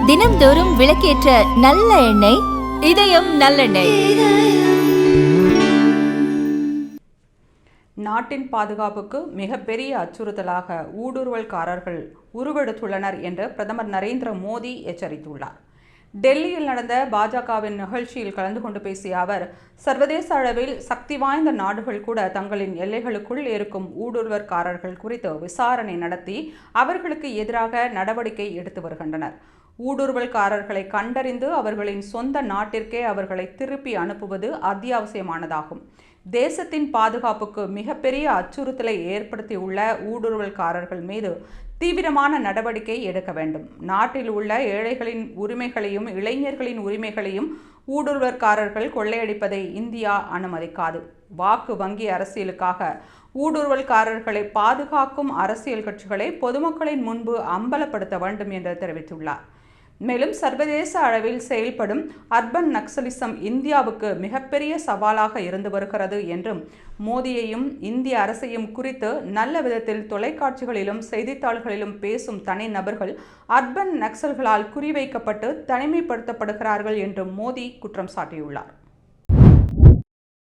தினம்தோறும் விளக்கேற்ற நல்ல எண்ணெய் இதயம் நல்லெண்ணெய். நாட்டின் பாதுகாப்புக்கு மிகப்பெரிய அச்சுறுத்தலாக ஊடுருவல்காரர்கள் உருவெடுத்துள்ளனர் என்று பிரதமர் நரேந்திர மோடி எச்சரித்துள்ளார். டெல்லியில் நடந்த பாஜகவின் நிகழ்ச்சியில் கலந்து கொண்டு பேசிய அவர், சர்வதேச அளவில் சக்தி வாய்ந்த நாடுகள் கூட தங்களின் எல்லைகளுக்குள் இருக்கும் ஊடுருவற்காரர்கள் குறித்து விசாரணை நடத்தி அவர்களுக்கு எதிராக நடவடிக்கை எடுத்து வருகின்றனர். ஊடுருவல்காரர்களை கண்டறிந்து அவர்களின் சொந்த நாட்டிற்கே அவர்களை திருப்பி அனுப்புவது அத்தியாவசியமானதாகும். தேசத்தின் பாதுகாப்புக்கு மிகப்பெரிய அச்சுறுத்தலை ஏற்படுத்தியுள்ள ஊடுருவல்காரர்கள் மீது தீவிரமான நடவடிக்கை எடுக்க வேண்டும். நாட்டில் உள்ள ஏழைகளின் உரிமைகளையும் இளைஞர்களின் உரிமைகளையும் ஊடுருவல்காரர்கள் கொள்ளையடிப்பதை இந்தியா அனுமதிக்காது. வாக்கு வங்கி அரசியலுக்காக ஊடுருவல்காரர்களை பாதுகாக்கும் அரசியல் கட்சிகளை பொதுமக்களின் முன்பு அம்பலப்படுத்த வேண்டும் என்று தெரிவித்துள்ளார். மேலும் சர்வதேச அளவில் செயல்படும் அர்பன் நக்சலிசம் இந்தியாவுக்கு மிகப்பெரிய சவாலாக இருந்து வருகிறது என்றும், மோடியையும் இந்திய அரசையும் குறித்து நல்ல விதத்தில் தொலைக்காட்சிகளிலும் செய்தித்தாள்களிலும் பேசும் தனிநபர்கள் அர்பன் நக்சல்களால் குறிவைக்கப்பட்டு தனிமைப்படுத்தப்படுகிறார்கள் என்றும் மோடி குற்றம் சாட்டியுள்ளார்.